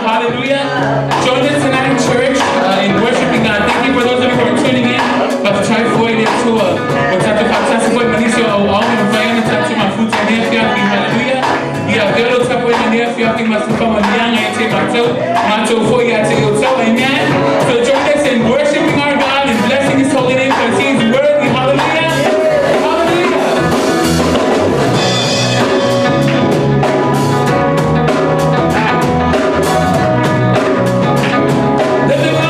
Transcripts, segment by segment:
Hallelujah. Join us tonight in church in worshiping God. Thank you for those of you who are tuning in. But to try for it to what's at the fantastic point, Manisha, all in Vayana, to my food and air, hallelujah. Yeah, girl, what's up with my air, I must come on young, I take my toe for you, I take your toe, amen. So join us in worshiping our God and blessing His holy name because He is worthy, hallelujah. Let the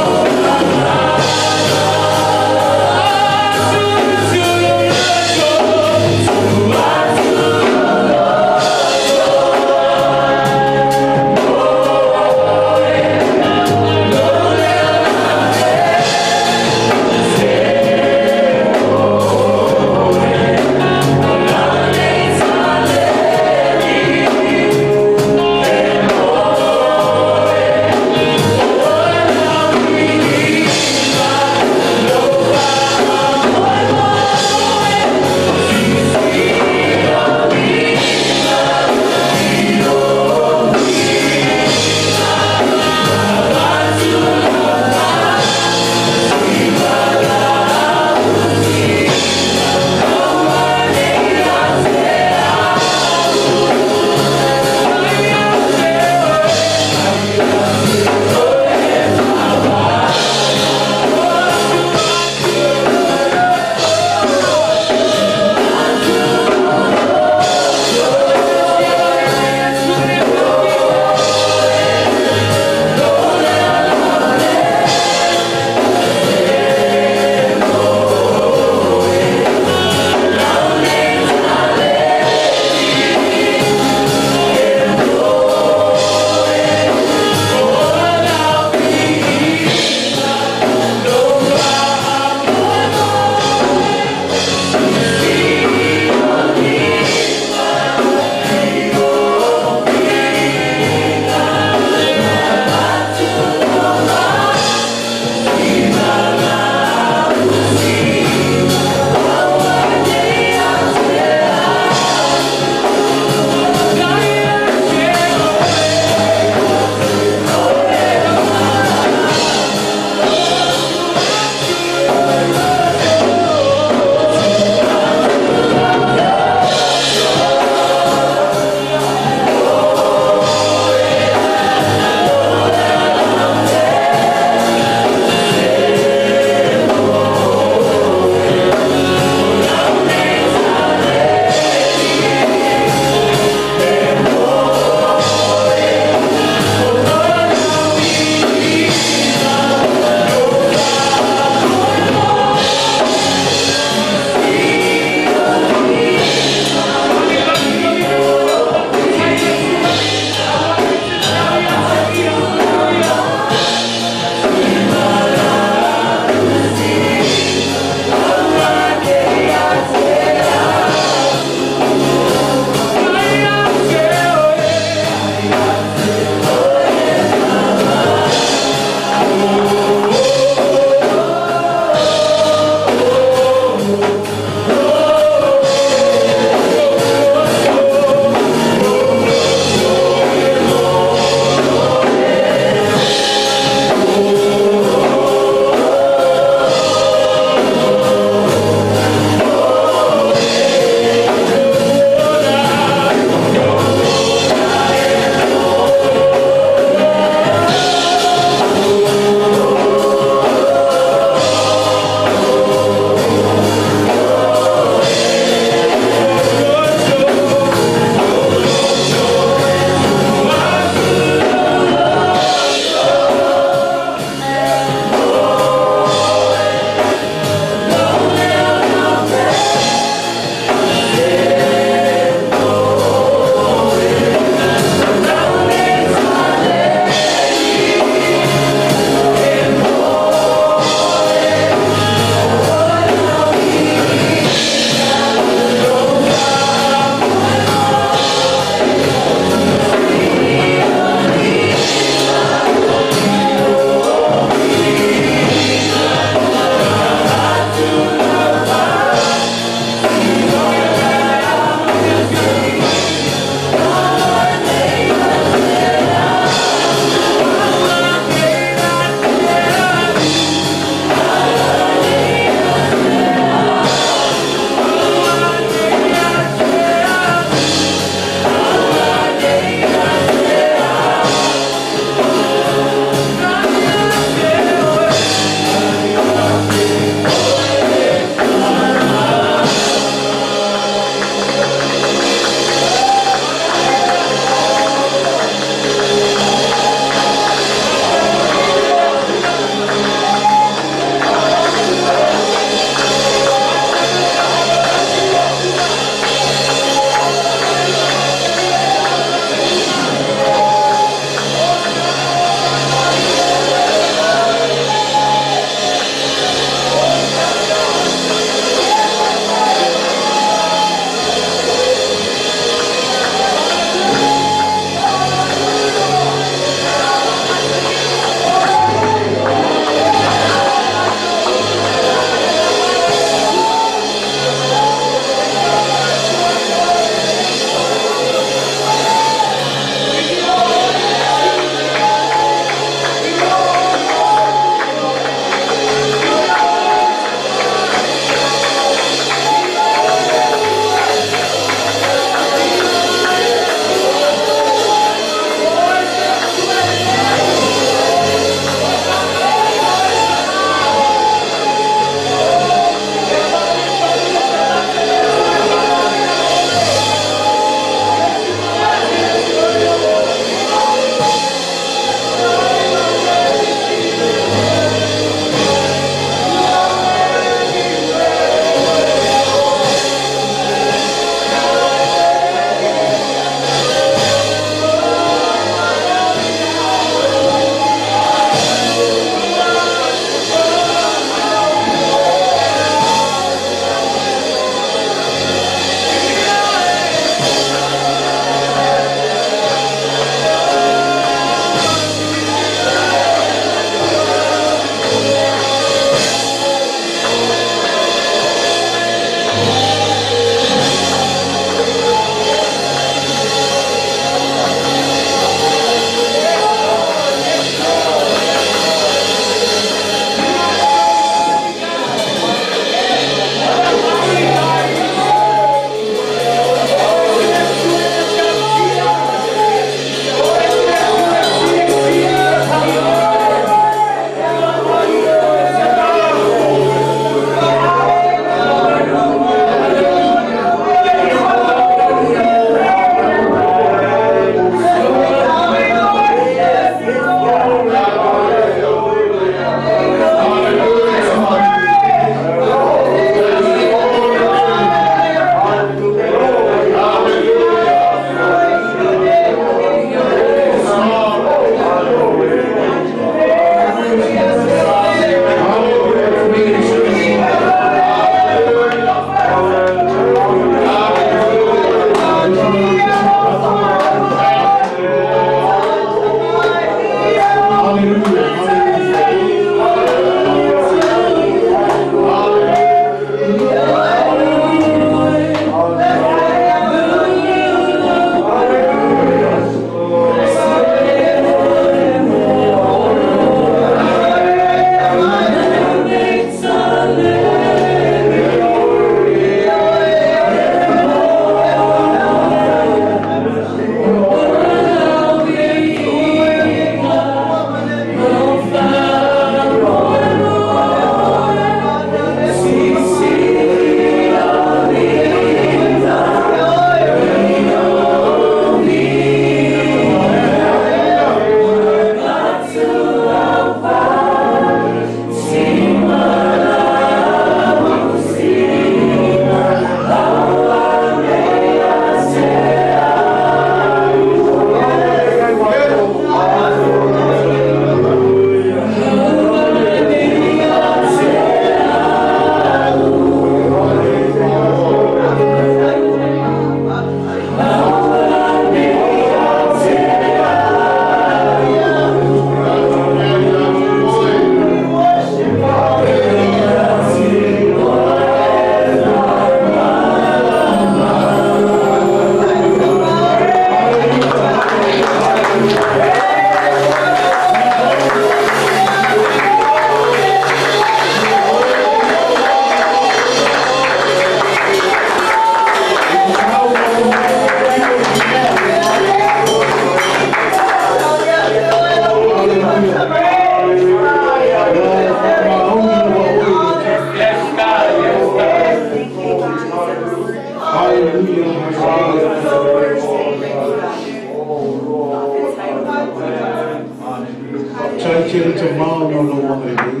te mau no lo wangalei.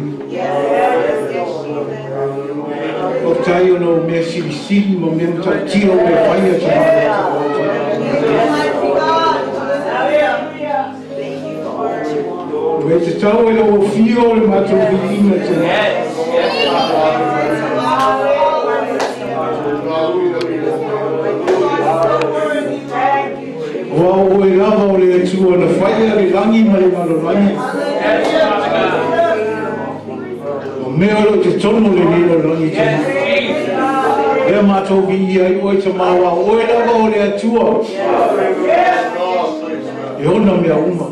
O tai o no mea siri mo mea tau tio me whaia te mau. Wei te tau e lo fio le matou vi ina te Wow, o e lava o le atua na whaia le langi ma le malolangi. O mea lo te tono le nilo langi te maa. Ea matou vi ia i oi te mawa, o e lava o le atua. E ona mea uma.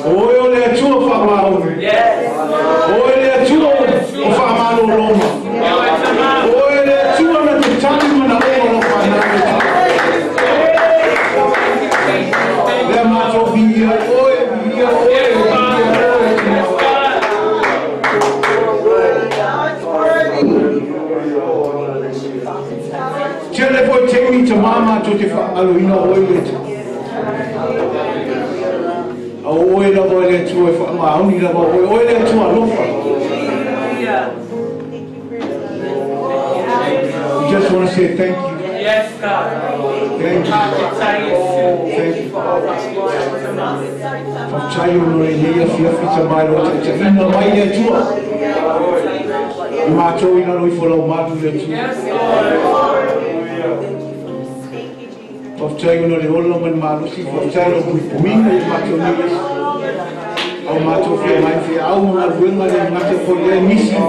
O e o le atua whaamau. O e le atua o whaamalo Roma. O e le atua na te tani mana o lo whanau. Lea matou via, o e via, o e Tele foi te mi te mama to te whaalo ina o e le te. O e la voe le tue fa ma oni la voe o le tue lofa. We just want to say thank you. Yes, God. Thank you. Thank you. Faftai o no e leia fia fita mai lo te ina mai le tue. I matou ina loi folau matu le tue. Faftai o no le ola man malusi faftai o puimina i matou niles. Au matou fia mai fia au ma ruenga le ngate ko le nisi.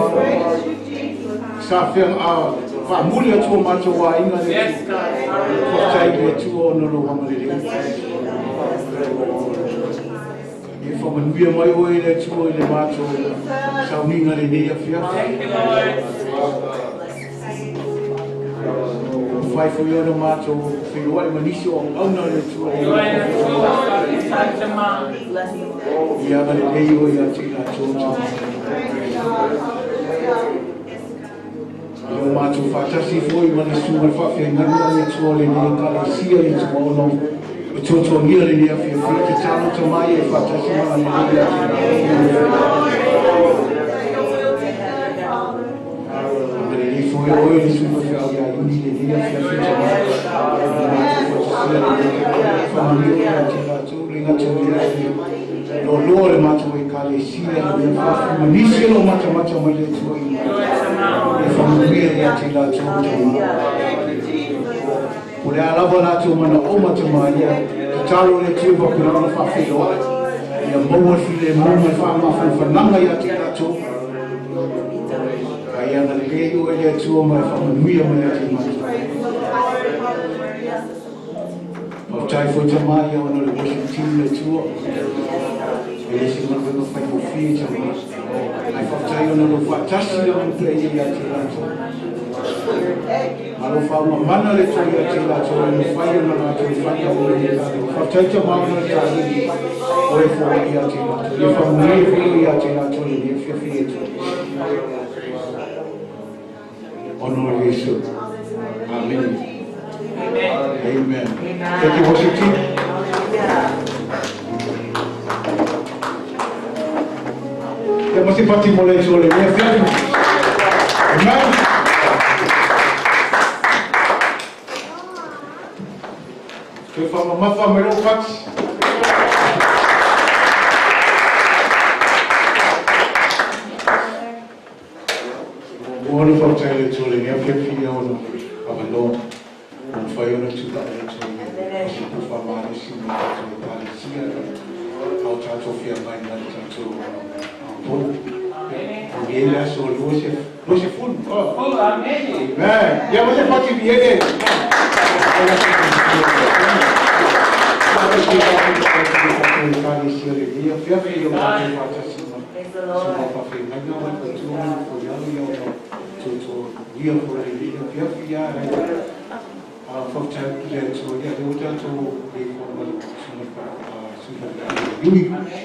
Sa fia a famuli atu matou wa ina le. Faftai le tu o no lo wama le. E whamanuia mai o e le tu o le matou. Sa uninga le nea fia. Fai foi o matou fio e manisi o auna le tu. Ia ga le lei o ia te la tō. O matou whātasi foi mana suma whawhia ngana le tu o le nea kala sia le tu o no. O tō ngia le nea fia fia te tano te mai e whātasi mana le nea te foi o le suma fia o ia uni le nea fia fia te mai. Lo lore matou e kalesia le manisi lo mata mai le tu e familia ia te la tu o le alava la tu mana o mata mai te talo le tu va kuna fa filo ia mo file mo me fa ma fa nanga ia te la tu ai ana le leo e tu ma familia mai te mai o tai foi te mai o no le worship le tu e se ma vengo fai mo fia ai fa tai o no fatasi o no play ia te la tu alo fa ma mana le tu ia te la tu no fai o no la tu fai o no fa tai te mai no ta o e fo ia te la tu e fa mo ia te la tu e fia fia tu honor Yesu amen. Amen. Thank you, worship team. Ya masih pati mulai sore. Amen. Kita mama merokat. Bukan percaya le sore. Ya fikir orang abang fai ona tu la e tu si tu fa male si mi tu pale si au tato fia mai na tato pon e ela so lo se fun oh amen ya você pode vier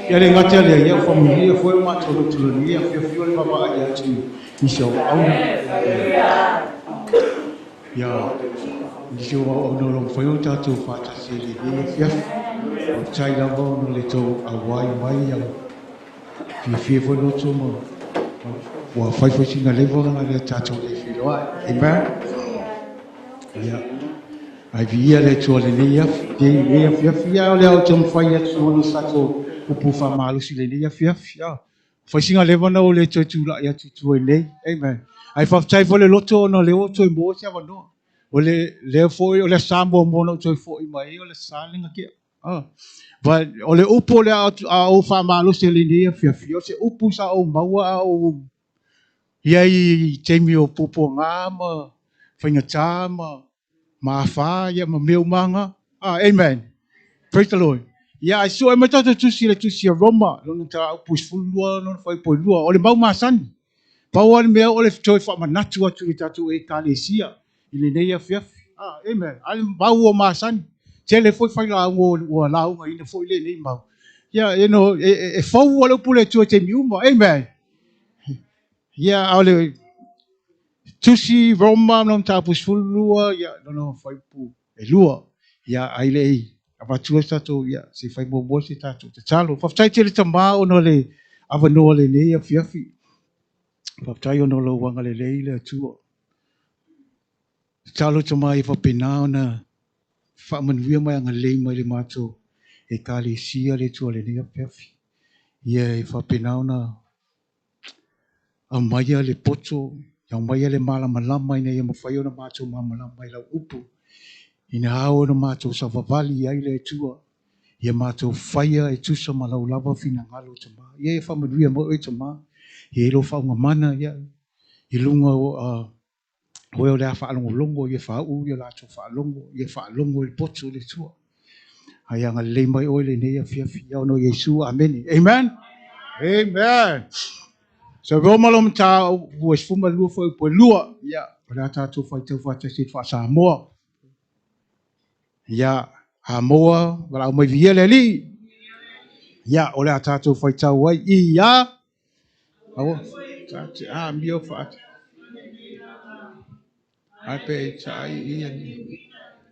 Ele ngata le ya family foi uma tolo ia fio le baba ya tu iso au ya iso au no lo foi o tato fata se le ia fia o chai la bo no le to awai mai ya Fia foi loto mo. Wa fai foi singa levo nga le tato le filoa. Amen. Ya. Ai via le to le nia, fia le au tum fai ya to sato upu fa malu si le nia fia. Fai singa levo na o le to tu la ya tu nei. Amen. Ai fa tai foi le loto no le o to mo sia va no. O le foi o le sambo mo no to foi mai o le salinga ke. But ole upo le au fa malu se le nia fia se upu sa o maua au iai teimi o pupo ngama whainga tāma ma whaia ma meu manga. Amen. Praise the Lord. I saw e matata tusi a Roma lona ta upu fulua lona whai po lua ole mau masani pau ane mea ole toi wha manatu atu i tatu e kalesia i le nei a fiafi. Amen. Ale mau o masani tele foi whai la o launga ina foi le nei mau. E whau ole upu le tua te miuma. Amen. Ole tusi Roma non tapu fulua no fai pu e lua ai lei apa tua tato se fai bo se tato te talo fa tai te tama no le ava no le nei a fiafi fa tai no lo wanga le lei le tua talo tama i fa pena na fa man via mai nga lei mai le mato e kali sia le tua le nei a fiafi i fa pena na a maya le poto ya maya le mala malama ina ia mawhai ona mātou malama i lau upu. Ina hao ona mātou sa wawali ai le tua. Ia mātou whaia e tusa ma lau lava fina ngalo tama. Ia e whamanuia mo e tama. Ia ilo whaunga mana ia. I lunga o eo le a whaalongo longo. Ia whaau ia lātou whaalongo. Ia whaalongo le poto le tua. Ai anga le mai oile nei a fiafi. Ia ono Yesu. Amen. Amen. Amen. So Roma lom ta was fuma lua foi po lua ya para ta tu foi tu foi sit fa Samoa ya Samoa wala mai via le li ya ole ta tu foi ta wai I ya mio fa ai pe tai I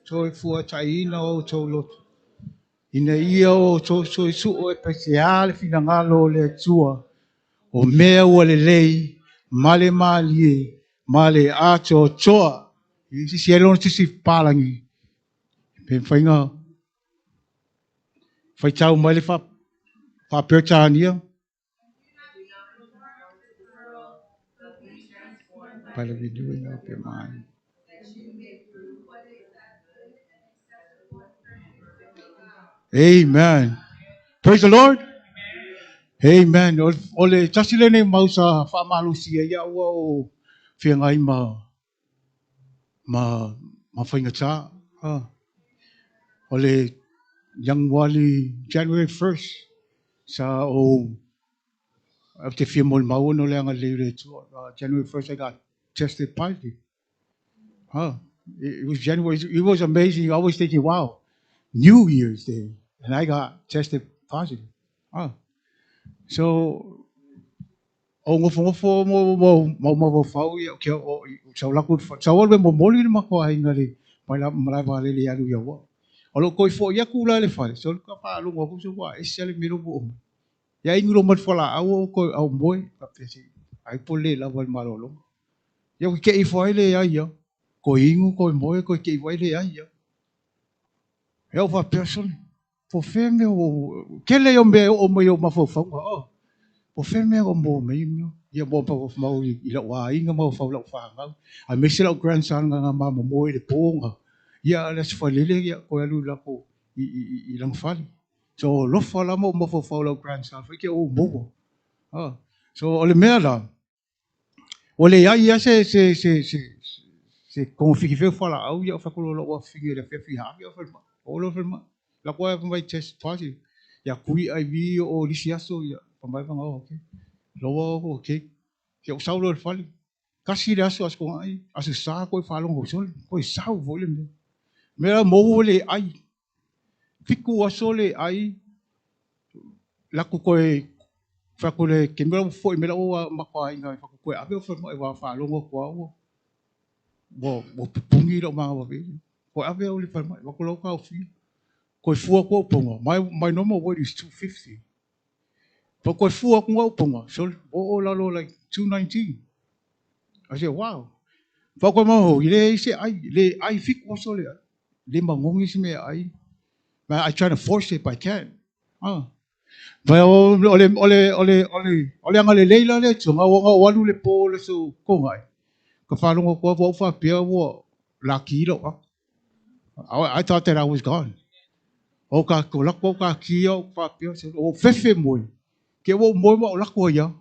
toi fu tai na o to lot ina ia o to so su o especial fina ngalo le tua o mea ua le lei, male malie, male ato toa. I si elon tisi palangi. Pe whainga, whai tau mai le wha pertania. Pala video ina pe mai. Amen. Praise the Lord. Amen. Ole tasile nei mausa wha malusia ia ua o whiangai ma whainga tā. Ole young wali January 1st sa o after few more mau no le anga le January 1st I got tested positive. It was January. It was amazing. I was thinking, wow, New Year's Day, and I got tested positive. So ngofo mo fau ya ke o sa la ku sa o mo moli ma ko ai ngale mai la vale le alu ya wa. O lo ko fo ya ku la le fa. So ka pa lu ngo ku so wa e sele mi lo bo. Ya ingulo mat fola au ko au boy pa pesi ai pole la wal malolo ya ke I foi le ya yo ko ingu ko moe ko ke foi le ya yo eu fa person fo feme o ke le o me o mo yo ma fo fo o feme o mo me ya mo pa mo I la wa inga mo fa la fa nga a me sila grandson nga ma mo mo le ponga ya la se fa le ya ko ya lu la ko I lang fali. So lo fala mo fo fa la grandson fa ke o mo. So ole mea la. Ole ia se configi fe fala au ia fa ko lo wa figi le fe fi ha ia fa o lo fa la ko vai test positive ya kui ai vi o lisiaso ya pa mai va okay lo okay ke o saulo le fali kasi le aso as ko ai aso sa ko fa lo ko sol ko sa vo le me la mo le ai fiku aso le ai la ko fa ko le ke me foi me la o ma ko ai ngai fa ko ave fa mo va fa lo ko bo pungi lo ma va ko ave o le fa mo ko lo ka fi ko fu ko pongo my normal weight is 250 Pokoi fu aku ngau ponga. So lalo like 219. I said, wow. Pokoi maho, le se ai fik also le. Le mangongi se me ai. But I try to force it, but I can't. Vai ole anga le leila le tunga wanga walu le po le so kongai. Ka whanonga kua wau wha pia wo la kilo. I thought that I was gone. O ka ko lako ka kio wha pia se o fefe moi. Ke wo moi mo lako ya.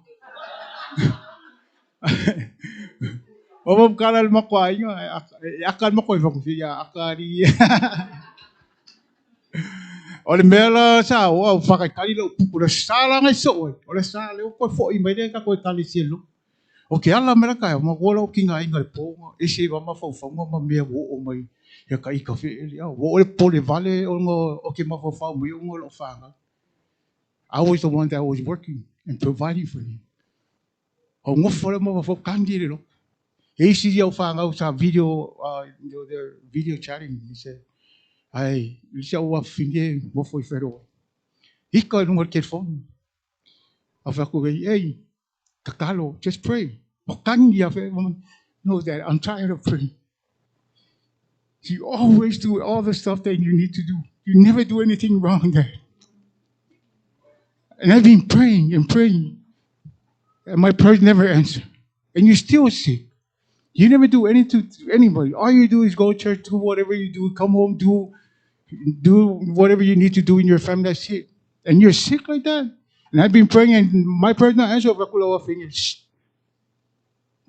O mo kala mako ai akan mako fa kufiya akari. Ole mela sa o whakakari lo pupu le sala ngai so ole sala le ko fo i mai ka ko tali sielo. O ke ala mera kai ma gola o kinga inga le po e se va ma fo ma me o mai ya kai ka fe ya o le po le vale o ngo o ke ma fo fa mo ngo lo fa. I was the one that was working and providing for him. O ngo fo le mo fo kandi le lo. E si ya fa nga sa video the video chatting he said ai lisa wa finge mo foi fero iko no ke phone afa ko ei kakalo just pray o kan ya fe know that I'm tired of praying. You always do all the stuff that you need to do. You never do anything wrong there. And I've been praying and praying and my prayers never answer, and you're still sick. You never do anything to anybody. All you do is go to church, do whatever you do, come home, do whatever you need to do in your family. That's it. And you're sick like that. And I've been praying, and my prayer not answer. Shh.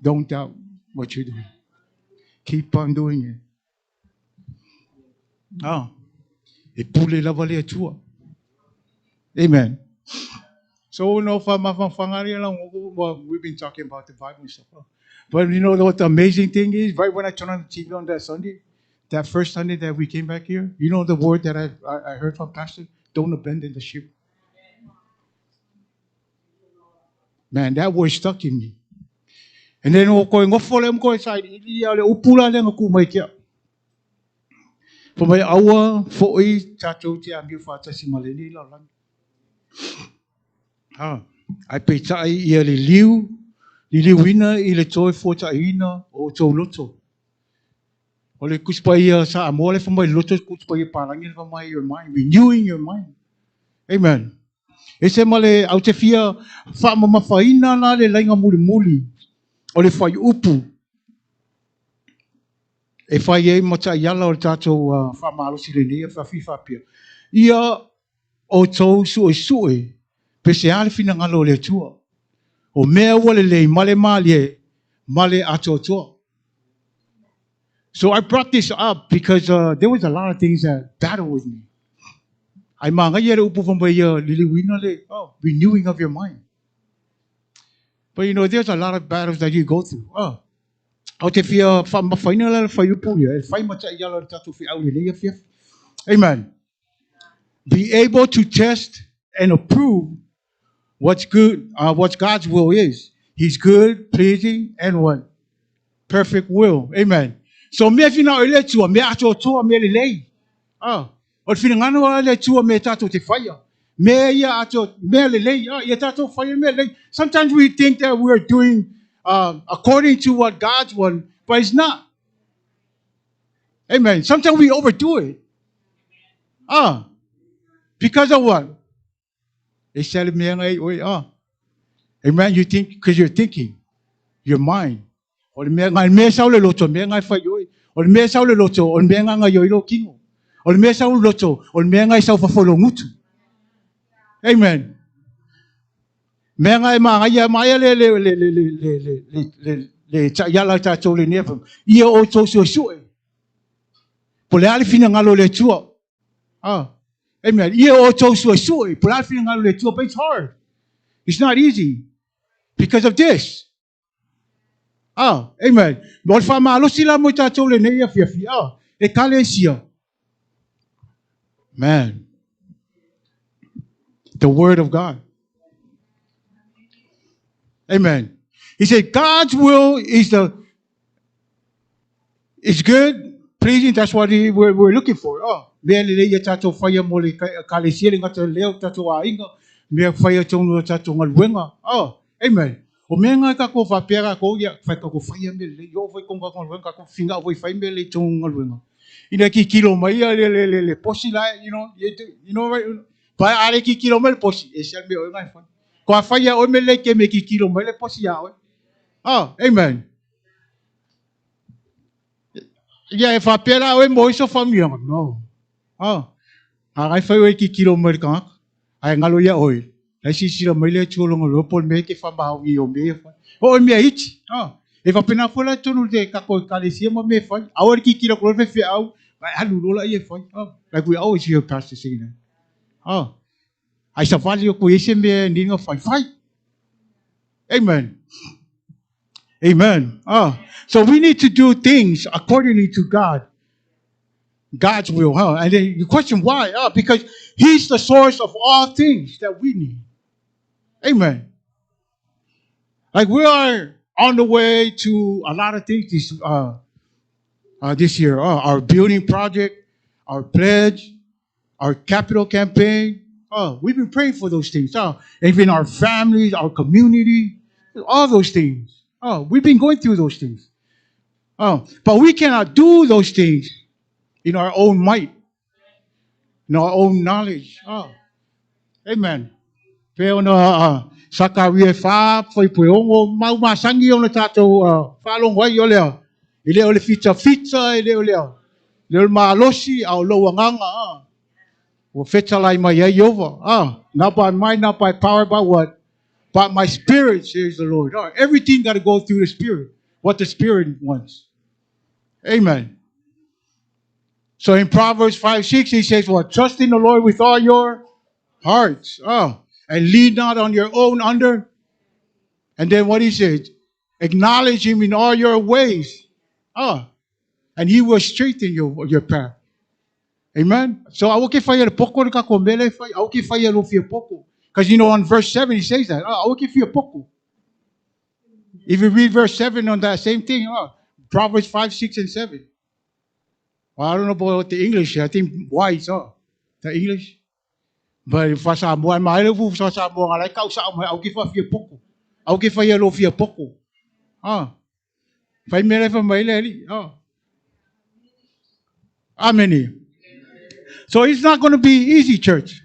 Don't doubt what you're doing. Keep on doing it. Amen. So no, we've been talking about the Bible and stuff. But you know what the amazing thing is? Right when I turned on the TV on that Sunday, that first Sunday that we came back here, you know the word that I heard from Pastor? Don't abandon the ship. Man, that word stuck in me. And then I'm going inside. For my hour, for a tattoo, I'm here for Tassimalini. I pay tai ia le liuina I le toi fotaina o tau loto. O le kuspa ia sa amole for my loto kuspa ia parangin for my your mind, renewing your mind. Amen. E se male au te fia wha mamafaina na le lainga muli. O le whai upu. E whai e mata iala o le tātou wha maarosi le nea wha whiwhapia. Ia o tau sue. Pese ale fina ngalo le tua. O mea wale le male male atotoa. So I brought this up because there was a lot of things that battle with me. Ai manga ia le upu whambai lili wina le, renewing of your mind. But you know, there's a lot of battles that you go through. Au te fia whaina le whai upu ia, e whai mata ia le tatu fi au le lea fia. Amen. Be able to test and approve what's good, what God's will is. He's good, pleasing, and what? Perfect will. Amen. So me fina o le tua, me ato toa me le lei. O fina ngana le tua me tato te whaia. Me ia ato me le lei. Ia tato whaia me lei. Sometimes we think that we're doing according to what God's want, but it's not. Amen. Sometimes we overdo it. Because of what? They said me Amen. You think because you're thinking, your mind. O le me sau le loto me ngai fai oi. O le me sau le loto o me nga yo ilo kingo. O le me sau loto o me ngai sau fa folo ngutu. Amen. Me ngai ma ngai mai le ya la ta to le nefam. Ia o to so. Po le ali fina ngalo le tua. Amen. Ia o to so. Po le ali fina ngalo le tua, but it's hard. It's not easy because of this. Amen. Mo fa malo sila mo tatou le nei fia. E kalesia. Man. The word of God. Amen. He said God's will is good, pleasing. That's what we're looking for. Me le tatou fia mo le kalesia le ngata leo tatou ainga. Me fire tonu ta tonga wenga. Oh, amen. O menga ka ko fa pera ko ya fa ko fire me le yo foi konga ko wenga ko finga foi fai me le tonga wenga. Ina ki kilo mai le posi la you know right. Pa are ki kilo mai posi e sel me o ngai fa. Ko fa ya o me le ke me ki kilo mai le posi ya. Oh, amen. Ya fa pera o mo so famia no. Oh. Ai fa o ki kilo mai ka. Ai ngalo ya oi. Ai si sila mai le chulo ngalo pol me ke fa ba o yo me fa. O me iti. Ah. E fa pena fola tonu de ka ko kalesia mo me fa. Awar ki kilo ko fe fe au. Ai halu lola ye fa. Oh. Like we always hear pastor saying that. Oh. Ai sa fali ko ese me ninga fa fa. Amen. Amen. Ah. So we need to do things accordingly to God's will, huh? And then you question why? Oh, because He's the source of all things that we need. Amen. Like we are on the way to a lot of things this year. Our building project, our pledge, our capital campaign. We've been praying for those things. Even our families, our community, all those things. We've been going through those things. But we cannot do those things in our own might, in our own knowledge. Amen. Pero na sakaria fa foi poongo mau masangi ona tato fa long wai yo leo. Ile ole fita ile ole. Le malosi au lo nganga. Wo feta lai mai over. Not by might, not by power, by what? But my spirit, says the Lord. Everything got to go through the spirit. What the spirit wants. Amen. So in Proverbs 5:6, he says, "What? Trust in the Lord with all your hearts. And lean not on your own under." And then what he said, acknowledge him in all your ways. And he will straighten your path. Amen. So I will give you poco ka komele fa. I will give you lo fia poco. Because you know on verse 7 he says that. I will give you poco. If you read verse 7 on that same thing, Proverbs 5, 6, and 7. Well, I don't know about the English. I think wise, the English. But if I say more, my level, so I more like I'll give you poco. I'll give you lo fia poco. Five minutes from my lady. Amen. So it's not going to be easy, church.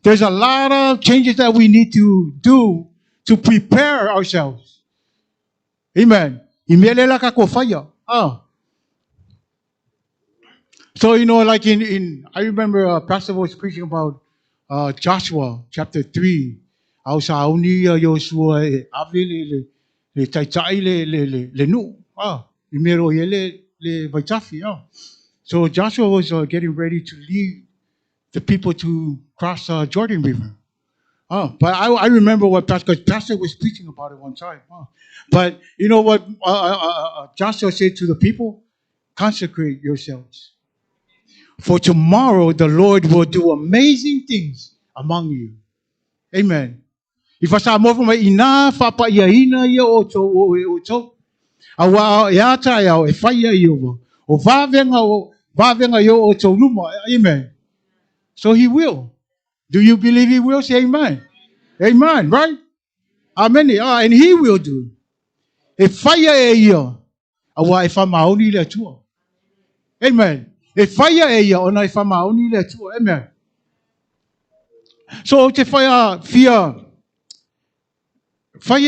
There's a lot of changes that we need to do to prepare ourselves. Amen. So, like in I remember Pastor was preaching about Joshua chapter 3. So Joshua was getting ready to lead the people to cross Jordan River. But I remember what Pastor was preaching about it one time. But you know what Joshua said to the people? Consecrate yourselves. For tomorrow the Lord will do amazing things among you. Amen. If I say more from ina fapa ya ina ya oto awa ya ta ya e faya yo o vavenga yo oto luma. Amen. So he will. Do you believe he will? Say amen. Amen, right? Amen. And he will do. If fire a year, awa if I'm only le tua. Amen. If fire a year, or if I'm only le tua. Amen. So te fire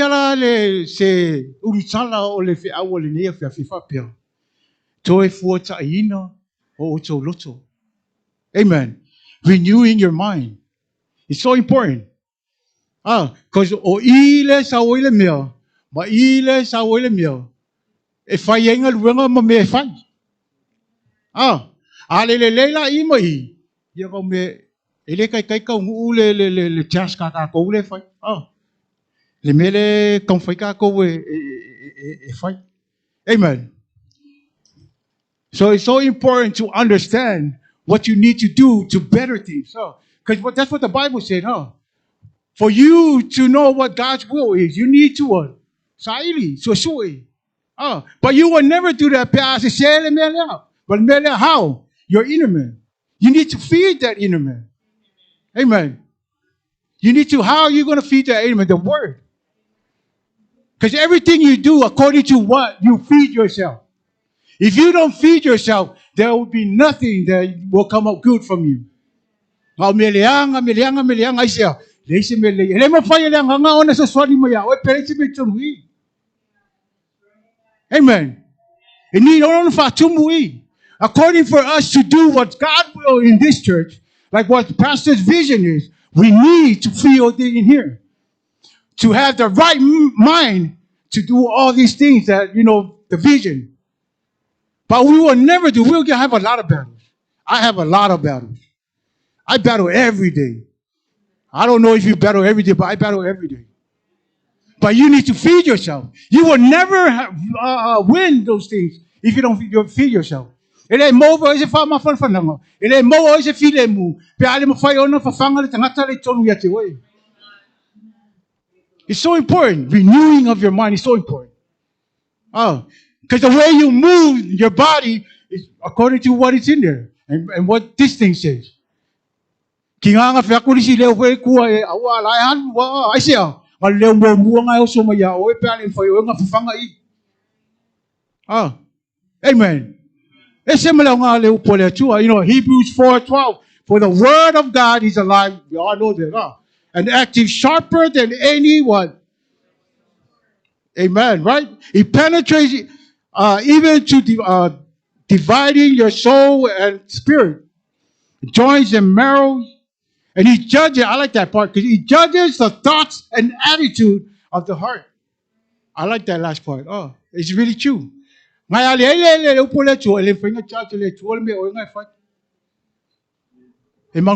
la le se uritala o le fe awole ne fe fifa pia. To e fuata ina o to loto. Amen. Renewing your mind. It's so important. Because o ile sa o ile mea, ma ile sa o ile mea, e fai enga luenga ma me fai. Ale le leila I mai, ia kau me, ele kai kau ngu le tias ka kou le fai. Le mele kau fai ka kou e fai. Amen. So it's so important to understand what you need to do to better things. Because that's what the Bible said, For you to know what God's will is, you need to what? Saili, susui. But you will never do that. But how? Your inner man. You need to feed that inner man. Amen. How are you going to feed the animal? The word. Because everything you do according to what you feed yourself. If you don't feed yourself, there will be nothing that will come up good from you. Amen. According for us to do what God will in this church, like what the pastor's vision is, we need to feel in here. To have the right mind to do all these things that, the vision. But we will never do. We'll have a lot of battles. I have a lot of battles. I battle every day. I don't know if you battle every day, but I battle every day. But you need to feed yourself. You will never win those things if you don't feed yourself. Ele mo ba ise fa ma fan fan ngo. Ele mo ise feed mu. Pe ale mo fa yo na fa fanga le tangata le tonu ya te we. It's so important. Renewing of your mind is so important. Oh, because the way you move your body is according to what is in there and what this thing says. Kinganga fe aku si leo fe ku ai awala han wa ai sia. Wa leo mo nga o so ma ya o pe ale fa yo nga fanga I. Ah. Amen. Hebrews 4:12. For the word of God is alive. We all know that. And active, sharper than any what? Amen. Right? It penetrates even to dividing your soul and spirit. Joints and marrow. And he judges. I like that part because he judges the thoughts and attitude of the heart. I like that last part. Oh, it's really true. Emang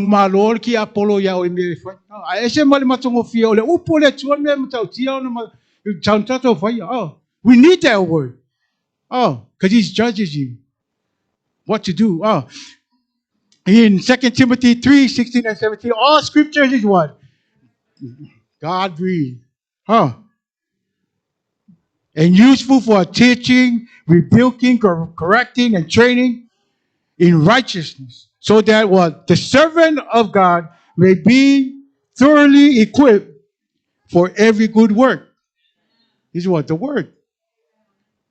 malol ki apolo ya o me fa. A ese mal matongo fia ole upole chuan me mtau tia no ma chantato fa ya. Oh, we need that word. Oh, because he judges you what to do. Oh, in 2 Timothy 3:16 and 17, all scriptures is what? God breathed. Huh. And useful for teaching, rebuking, correcting, and training in righteousness, so that what? The servant of God may be thoroughly equipped for every good work. This is what? The word.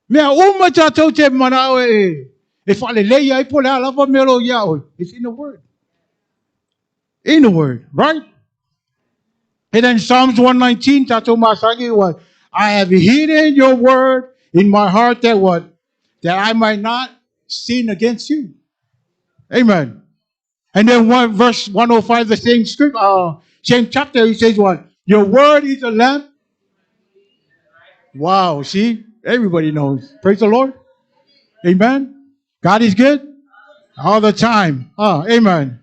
It's in the word. In the word, right? And then Psalms 119, what? I have hidden your word in my heart that what? That I might not sin against you. Amen. And then verse 105, the same script, same chapter, he says what? Your word is a lamp. Wow, see? Everybody knows. Praise the Lord. Amen. God is good all the time. Amen.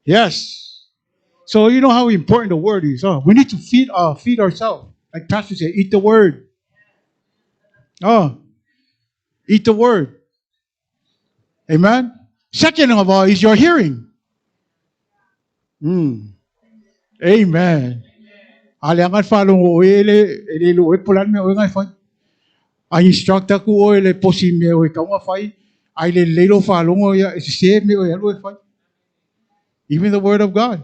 Yes. So you know how important the word is. We need to feed ourselves. Like Pastor said, eat the word. Eat the word. Amen. Second of all is your hearing. Amen. Aliangan falong o ele lo pulan me o ngai fai. A instructor ku o ele posi me o ka nga fai. Ai le lelo falong o ya se me o ya lo fai. Even the word of God.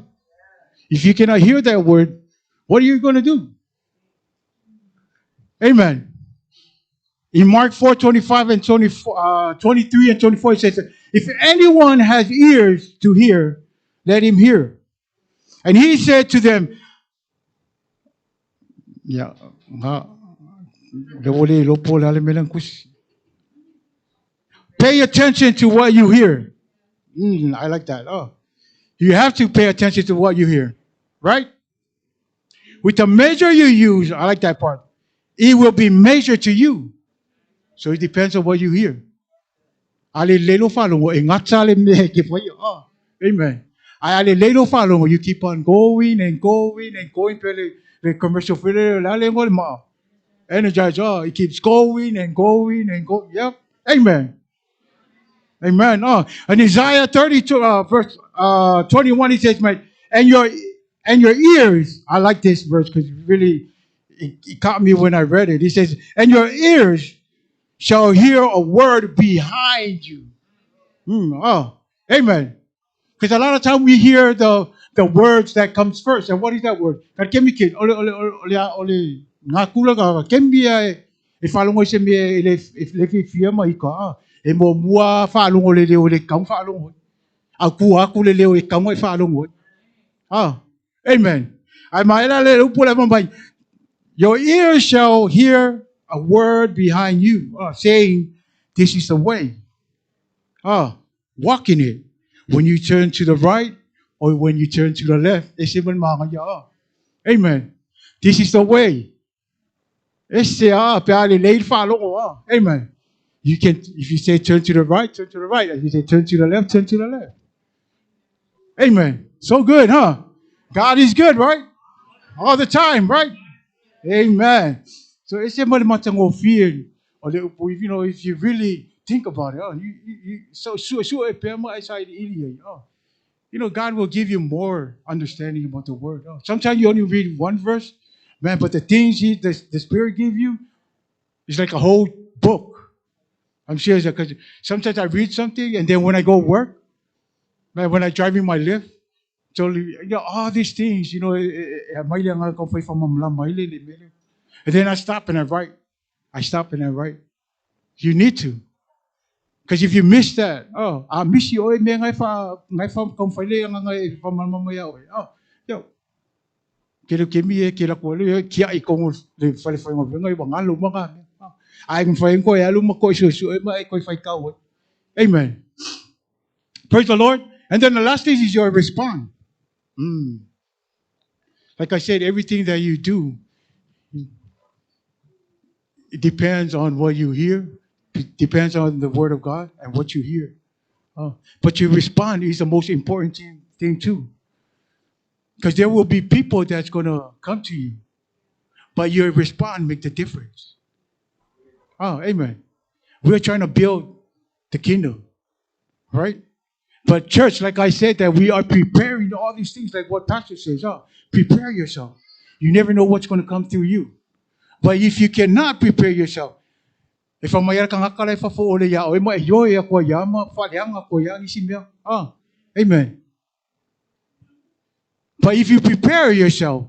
If you cannot hear that word, what are you going to do? Amen. In Mark 4:25 and 23 and 24, it says, if anyone has ears to hear, let him hear. And he said to them, pay attention to what you hear. I like that. You have to pay attention to what you hear. Right? With the measure you use, I like that part, it will be measured to you. So it depends on what you hear. Amen. You keep on going and going and going. The commercial energize. It keeps going and going and going. Yep. Amen. Amen. And Isaiah 32, verse 21, he says, man, and your ears. I like this verse because it caught me when I read it. He says, and your ears shall hear a word behind you. Amen. Because a lot of time we hear the the words that comes first. And what is that word? Kad kemi kid ole ngakula ka kemi e falongo se me le firma ika e mo mua falongo le ole kam falongo. Aku le e kam falongo. Amen. Ai mai la le upule mambai. Your ears shall hear a word behind you saying, "This is the way." Walk in it. When you turn to the right or when you turn to the left, amen. This is the way. Amen. You can, if you say turn to the right, turn to the right. If you say turn to the left, turn to the left. Amen. So good, huh? God is good, right? All the time, right? Amen. So it's a fear. Or if you really think about it, God will give you more understanding about the word. Sometimes you only read one verse, man, but the things the Spirit give you is like a whole book. I'm serious because sometimes I read something and then when I go work, man, when I drive in my lift, all these things, and then I stop and I write. You need to. Because if you miss that, I miss you. Yo, kilo kimi kila ko kia ikong le fale fale mo ngai bang alu maka. Ai kung fai ko ya lu mo ko su mai ko fai ka. Amen. Praise the Lord. And then the last thing is your response. Like I said, everything that you do, it depends on what you hear. It depends on the word of God and what you hear. But your response is the most important thing too. Because there will be people that's going to come to you. But your response makes the difference. Amen. We're trying to build the kingdom. Right? But church, like I said, that we are preparing all these things like what Pastor says. Prepare yourself. You never know what's going to come through you. But if you cannot prepare yourself, if I'm mayar kang akalay fa fo ole ya, o mo yo ya ko ya ma fa yang ko ya isimya. Amen. But if you prepare yourself,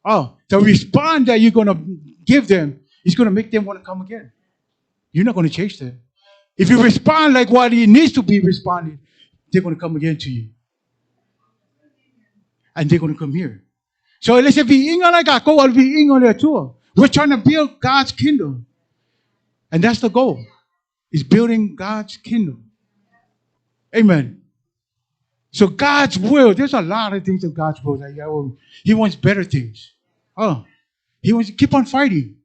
the response that you're going to give them is going to make them want to come again. You're not going to change them. If you respond like what it needs to be responded, they're going to come again to you. And they're going to come here. So let's say, we're trying to build God's kingdom. And that's the goal, is building God's kingdom. Amen. So God's will, there's a lot of things of God's will. He wants better things. He wants to keep on fighting.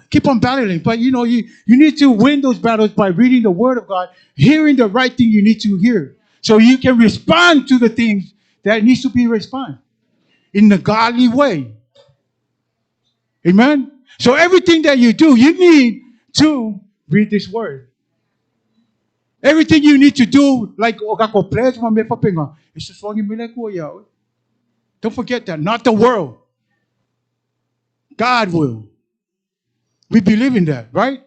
Keep on battling. But you need to win those battles by reading the word of God, hearing the right thing you need to hear. So you can respond to the things that needs to be responded in the godly way. Amen? So everything that you do, you need to read this word. Everything you need to do, like don't forget that, not the world. God will. We believe in that, right?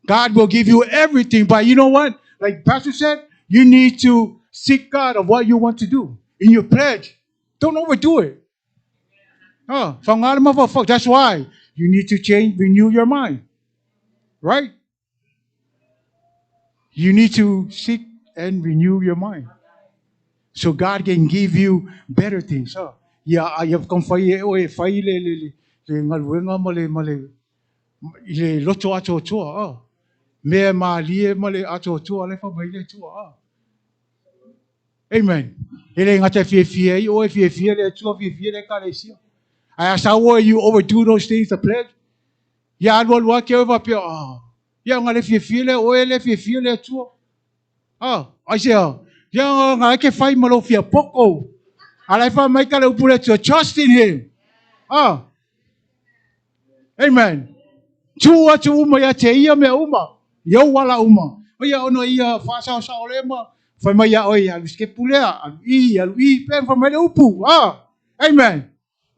God will give you everything, but you know what? Like Pastor said, you need to seek God of what you want to do in your pledge. Don't overdo it. That's why you need to renew your mind. Right? You need to seek and renew your mind. So God can give you better things. Amen. You overdo those things, the pledge. Yeah, I will walk over up here. Yeah, if you feel it, oil if you feel it too. I say, yeah, I can find Malofia Poco. And if I make a bullet to trust in him. Amen. Chua ya te ia me uma. Yo wala uma. Oya ono ia fa sa lema. Fa mai ya oya luske pulea. I pen fa mai upu. Amen.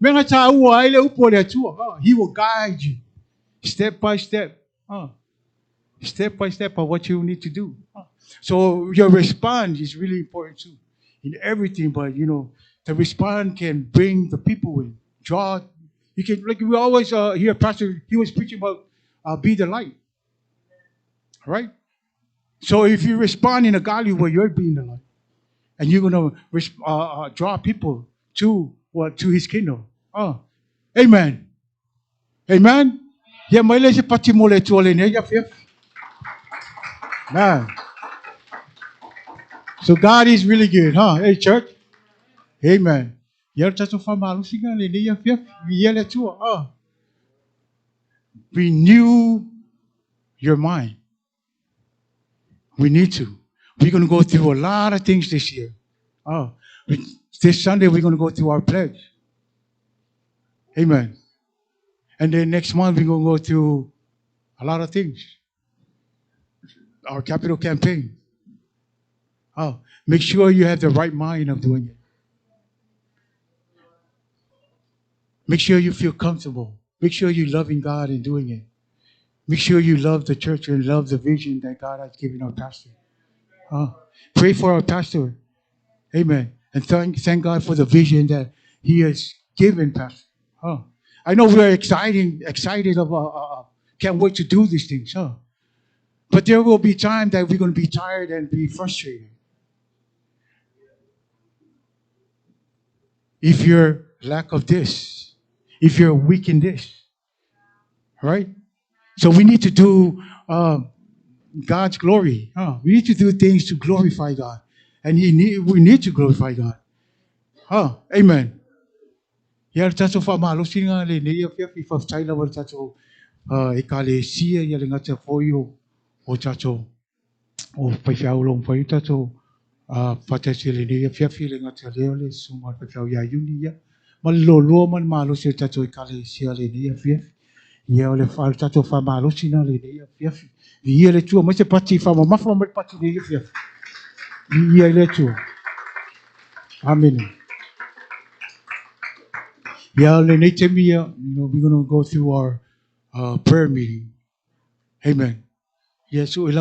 Menga cha ua ile upu le tua. He will guide you step by step. Step by step of what you need to do. So your response is really important too. in everything, but to respond can bring the people in, draw. You can, like we always hear Pastor, he was preaching about be the light, right? So if you respond in a godly way, you're being the light, and you're gonna draw people to his kingdom. Oh, amen, amen. Yeah, my lady pati mole tuole ne ya fifth. Man. So God is really good, huh? Hey, church. Amen. Yer tato famalu singa le ne ya fifth. Yele tu. Renew your mind. We need to. We're going to go through a lot of things this year. Oh, this Sunday we're going to go through our pledge. Amen. And then next month we're going to go through a lot of things. Our capital campaign. Oh, make sure you have the right mind of doing it. Make sure you feel comfortable. Make sure you're loving God and doing it. Make sure you love the church and love the vision that God has given our pastor. Pray for our pastor. Amen. And thank God for the vision that he has given, Pastor. I know we're excited about, can't wait to do these things. But there will be time that we're going to be tired and be frustrated. If you're lack of this, if you're weak in this, right? So we need to do God's glory. We need to do things to glorify God. And we need to glorify God. Amen. Ya tato fa malo singa le ne ya fi fa taila wa tato e kale sia ya le ngata foio o tato o pa fa ulong fa tato fa tato le ne ya fi le ngata le suma pa fa ya yuni ya malo man malo se tato e kale sia le ne ya fi ya le fa tato fa malo singa le ne ya fi ya le tu ma se pati fa ma fa ma pati le ya fi ya le tu. Amen. Yeah, we're going to go through our prayer meeting. Amen. Yeah, so if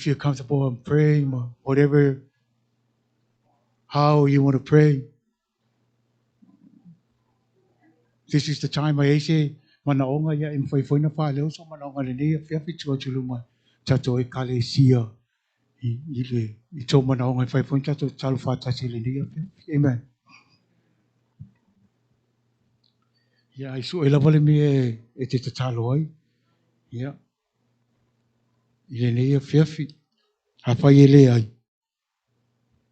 you're comfortable in praying, or whatever, how you want to pray. This is the time I say, manaonga ya imfai na fa leo so manaonga le ne fia fitu chuluma tato e kale sia ile ito manaonga fai tato talfa tasile ne. Amen. Yeah, so elabole mi e te talo ai. Yeah. Ile ne fiafi. Hapa ile ai.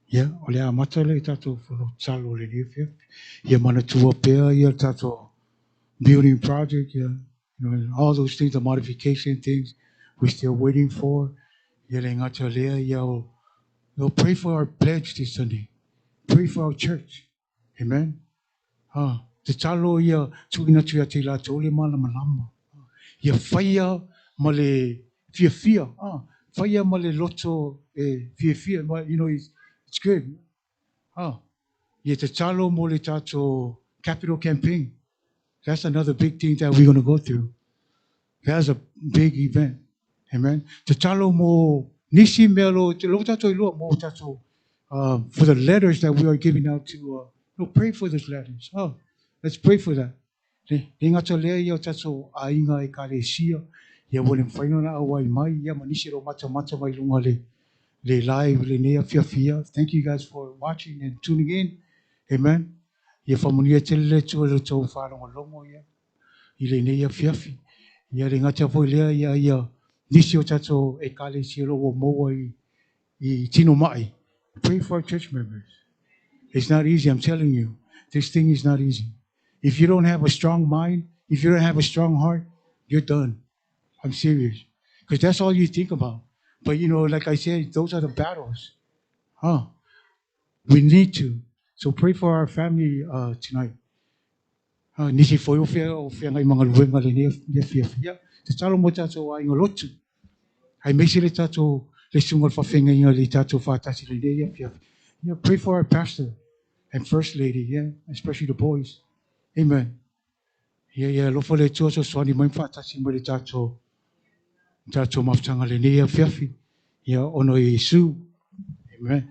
Yeah, ole a matale tato fulo talo le ne fiafi. Yeah, mana tua pea yeah tato building project, yeah. All those things, the modification things we're still waiting for. Yeah, le ngata le yeah. We'll pray for our pledge this Sunday. Pray for our church. Amen. Te talo ia tuina tuia te la tole mala malama. Ia whaia male fia. Whaia male loto fia. It's good. Ia te talo mole tato capital campaign. That's another big thing that we're going to go through. That's a big event. Amen. Te talo mo nisi melo te lo tato ilo mo tato for the letters that we are giving out to pray for those letters. Let's pray for that. Ringato lea ia tato ainga e kare sia. Ia wole mfaino na awai mai. Ia manisi ro mata mai lunga le live le nea fia. Thank you guys for watching and tuning in. Amen. Ia famunia tele tu le tau whanonga longo ia. Ile nea fia. Ia ringata voi lea ia nisi o tato e kare sia lo o moa I tino mai. Pray for our church members. It's not easy, I'm telling you. This thing is not easy. If you don't have a strong mind, if you don't have a strong heart, you're done. I'm serious. Because that's all you think about. But like I said, those are the battles. We need to. So pray for our family tonight. Nisi foi o fia ngai mga luenga le ne fia. Te talo mo tato ai ngolotu. Ai mesi le tato le sungol fa fenga inga le tato fa tasi le ne fia. Pray for our pastor and first lady, especially the boys. Amen. Lofo le tua so swani mai fa tasi mo le tato mafutanga le ne fiafi. Ono Yesu. Amen.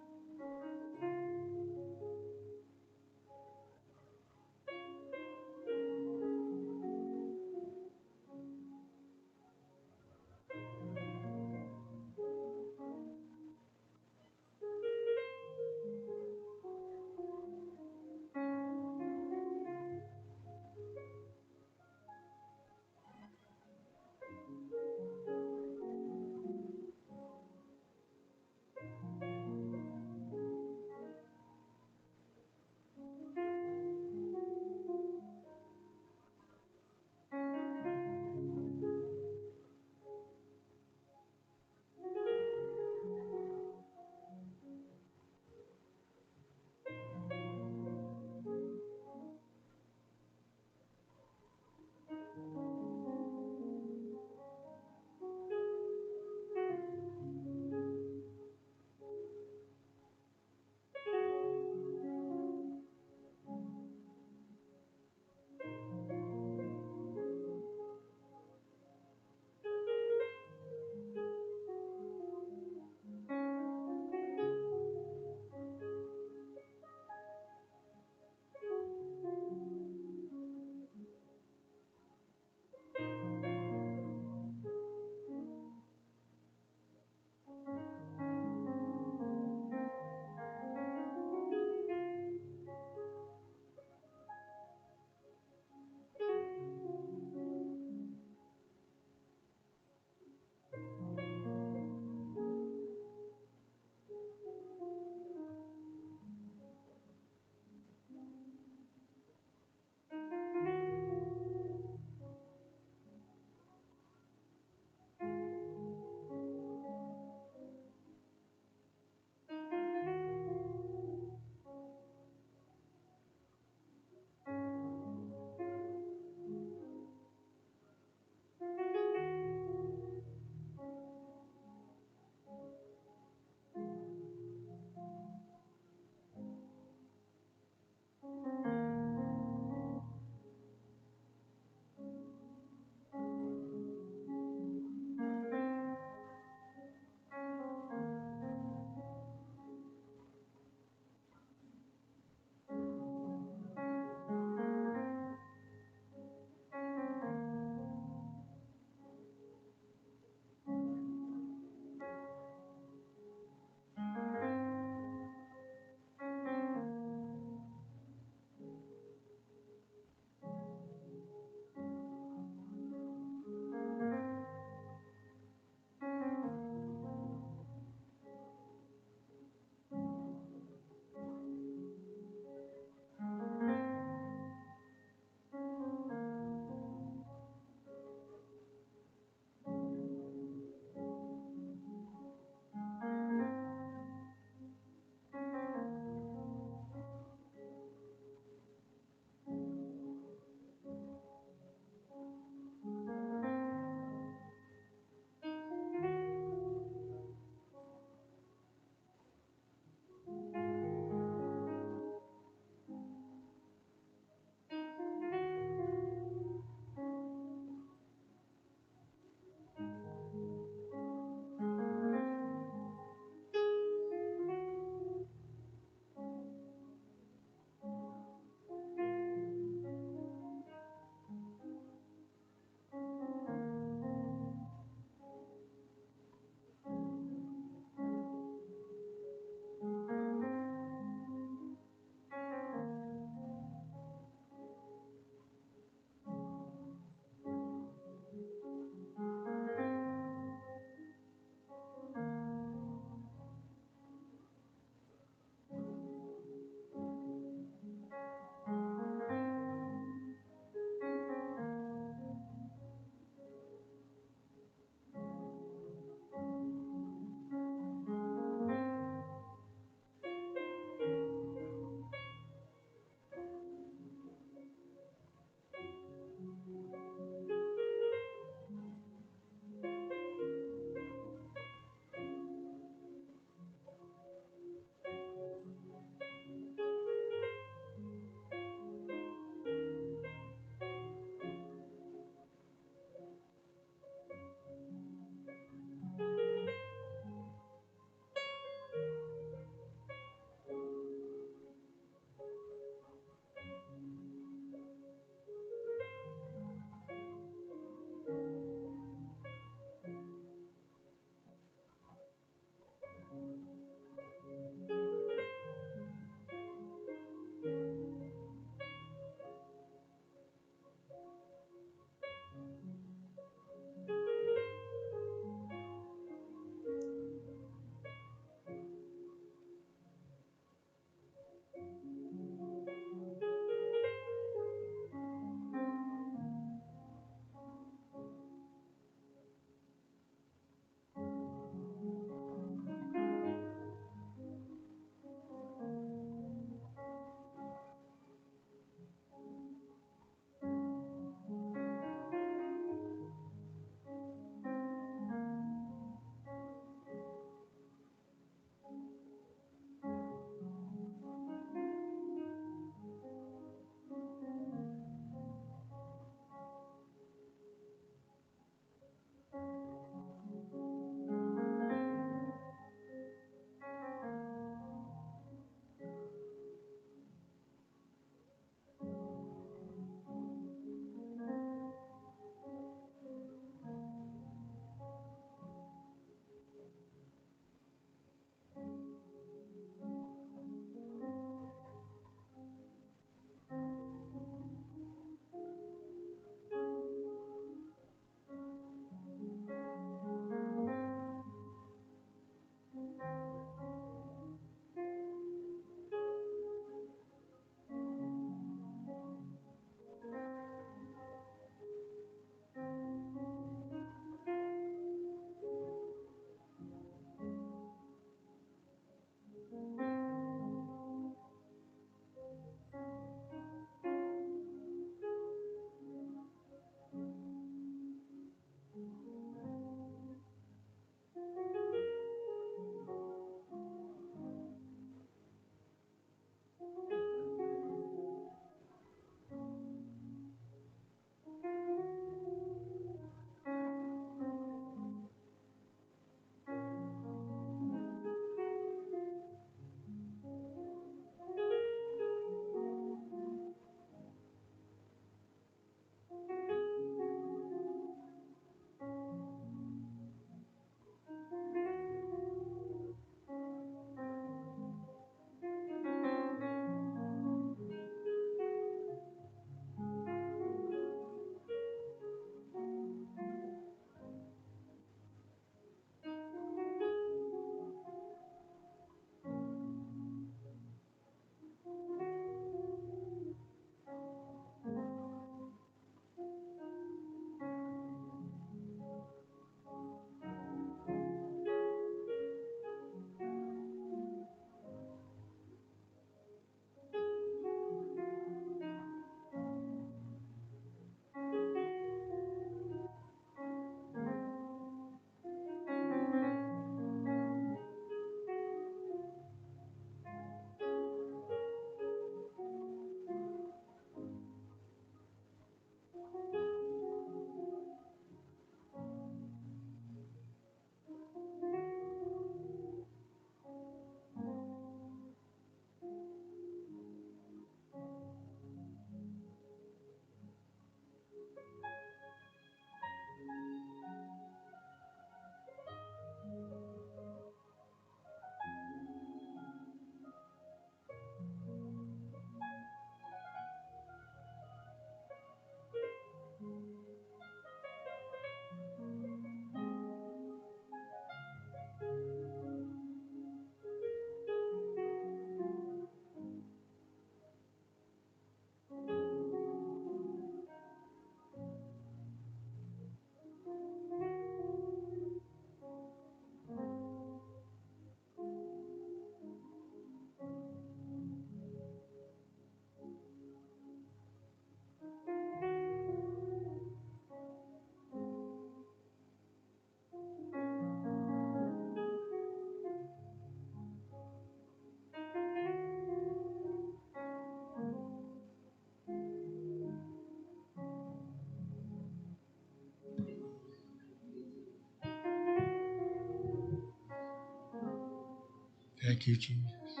Thank you, Jesus.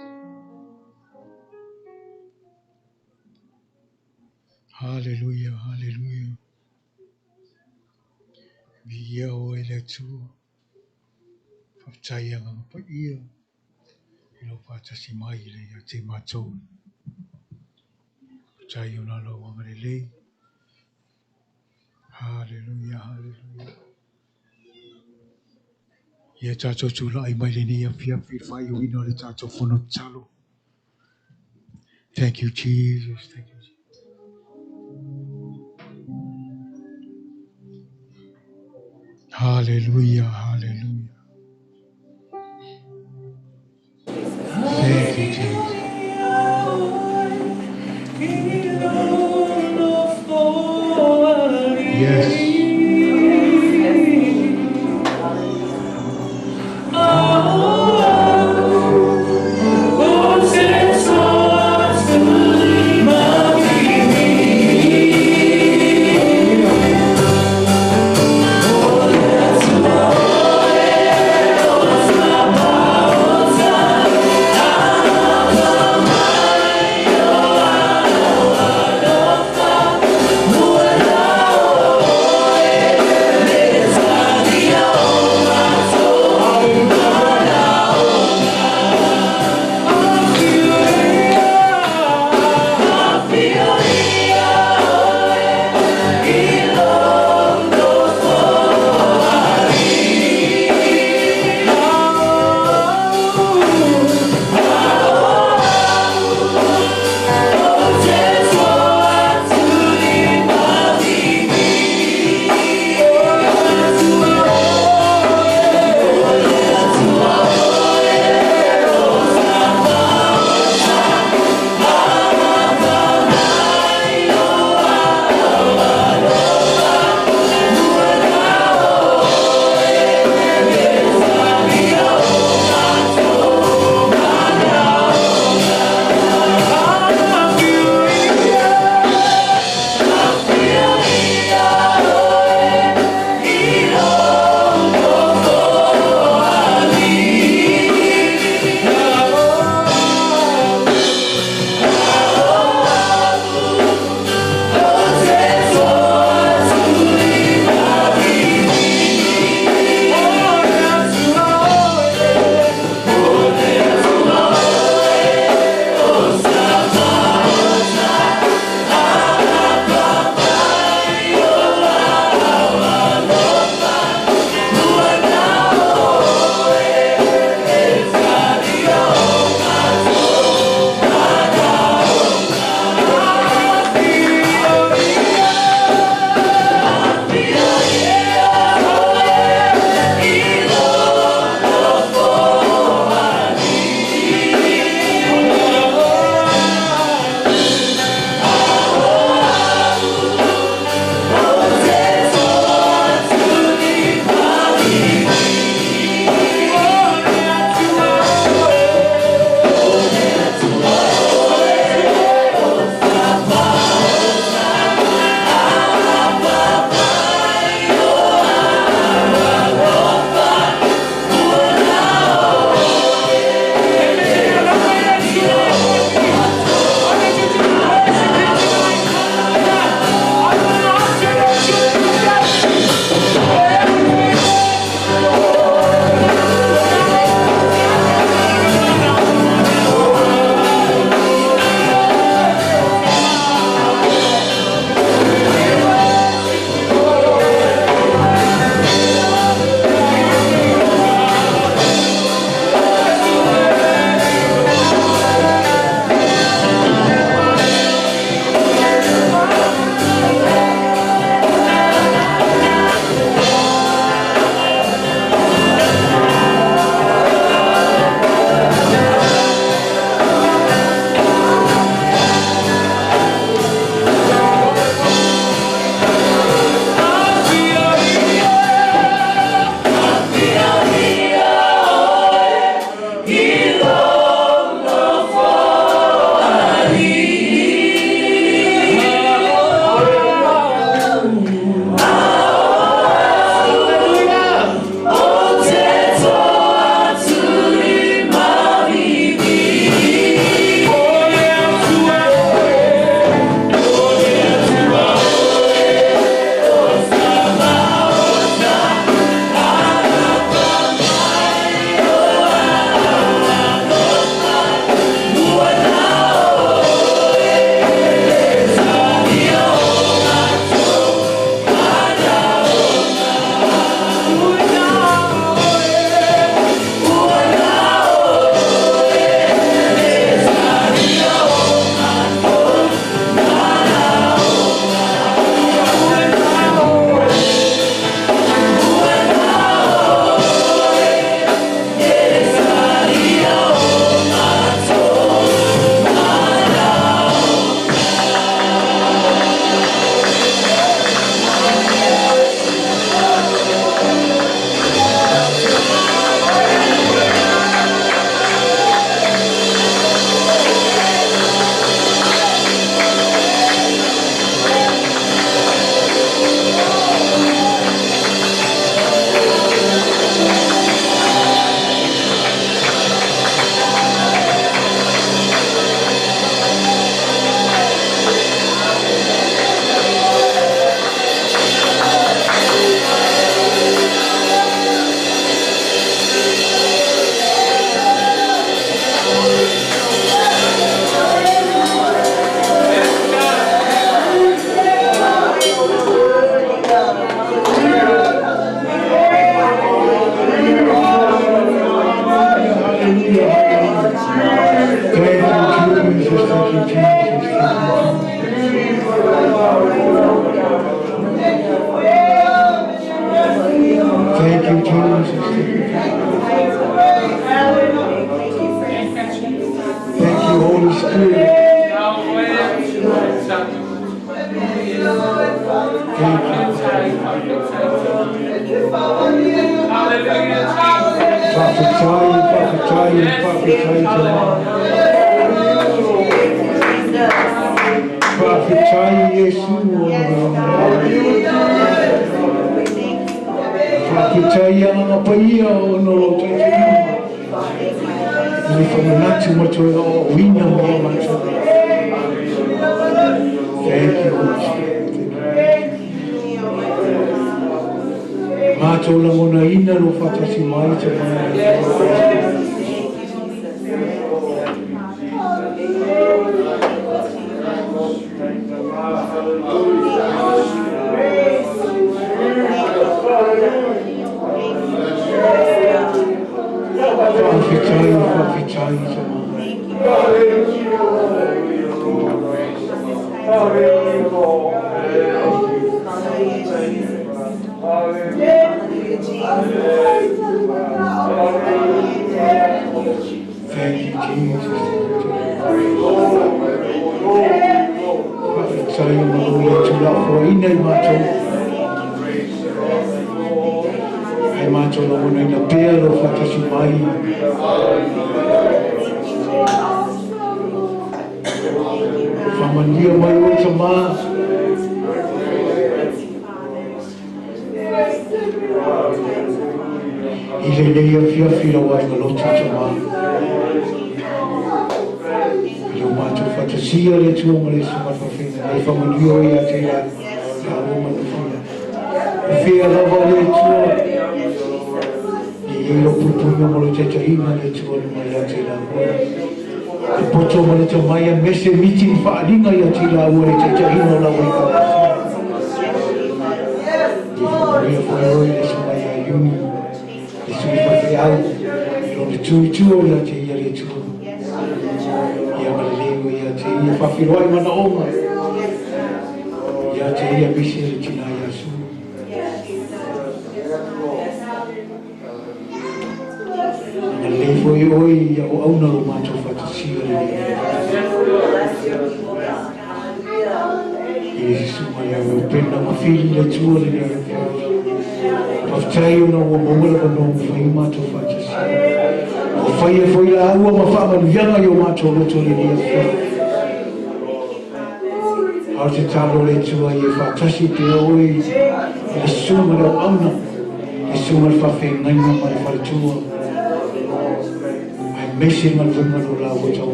Hallelujah, hallelujah. Via oile tu, fataya nga pa iya. Ilo pata si maile ya te matou. Fataya na lo wanga lele. Hallelujah, hallelujah. Ia tato tula ai maile ni ya fia fai wino le tato fono talo. Thank you, Jesus. Thank you, Jesus. Hallelujah, hallelujah. Thank you, Jesus. Yes.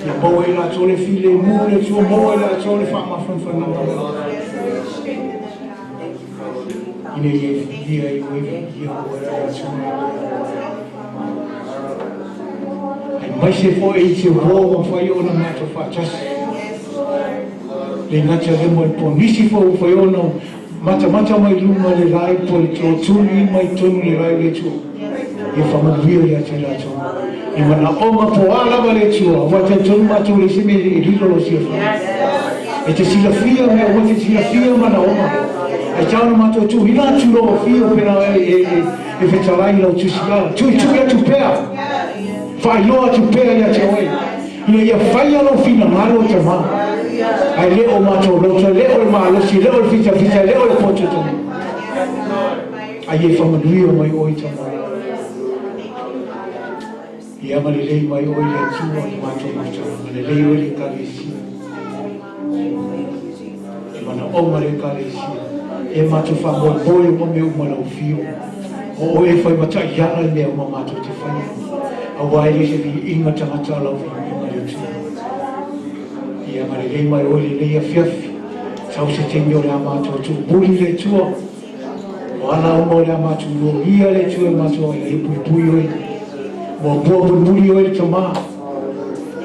Ia mau e la tole file mu le tua mau e la tole whamawhanwhanau. Ine ia I koe ia koe la tua. Ai mai se fo e te roa whai o na mato whatasi. Le ngata le mo po nisi fo whai o na mata mai luma le rai po le tō tūni mai tonu le rai le tua. Ia whamanuia ia te la tua. I mana oma po alawa le tua, wa te tonu matu le seme e rilolo sia wha. E te sila fia mea, wa te sila fia mana oma. Ai tauna matu tu, ina tu roa fia pena e whetarai lau tu sila. Tu ia tu pea. Whai loa tu pea ia te oi. Ia whai alo fina ngaro te maa. Ai leo matu loto, leo le maa losi, leo le fita, leo le potu tonu. Ai e whamanuia mai oi ta maa. Ia malelei mai oi le tua I matou matau, malelei oi le kalesia. E mana oma le kalesia. E matou whamoe mo meu malau fio. O e whai matai iana le mea ma matou te whai. A wai le se vi inga tangata lau vi inga le tua. Ia malelei mai oi le leia fiafi. Tau se te mio le a matou tu buli le tua. O ana oma le a matou lo ia le tua matou e pui oi. Mo bua muri o e tama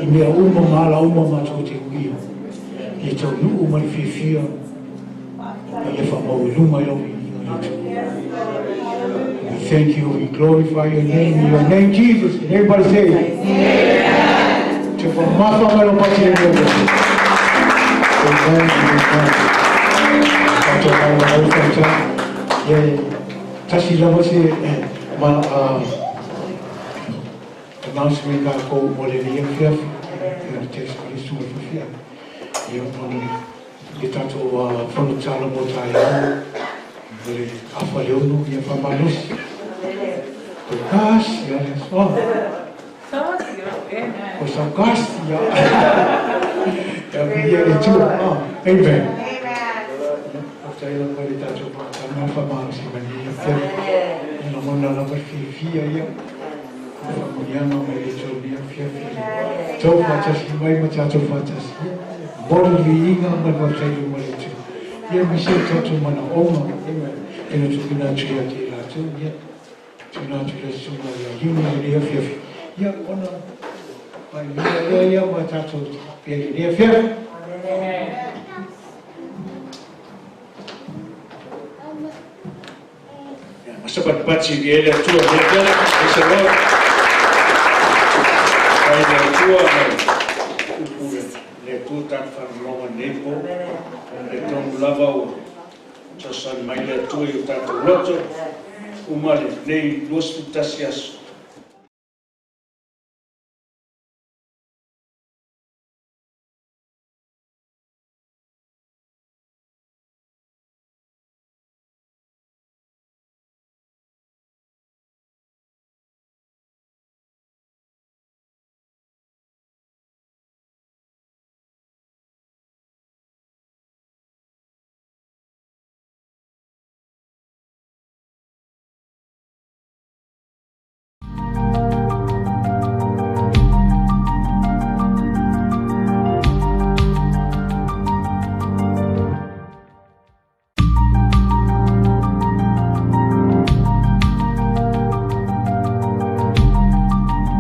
I mea uma mala uma matou te uia I tau nuu mai whiwhia I e whamau luma I au We thank you, we glorify your name Jesus, and everybody say Amen. Te whamawha mai o pati e mea Amen, Kato mai o au kata Tasi lama se announcement ka ko mo le ia fia e te skole su fia ia ono I tato fono tala mo tai le afa le ono ia fa malos ko gas ia le so ko sa gas ia ia le tu amen after ia mo le tato pa fa malos I mani fia no mo na la fia ia Muriano mai tōnia whiawhi. Tau whatasi mai mata tau whatasi. Mori li inga mana tairu mai tu. Ia misi tatu mana oma. Pena tu kina tuia te rātou. Ia tuna tuia suma ia hima I rea whiawhi. Ia ona mai ia mata tau pia I rea whiawhi. Masapat pachi di ele tua mereka. Praise the Lord. Ai le tua mai upure le tuta Roma nepo le tonu lava o tasan mai le tua I tata roto umale nei duas futasias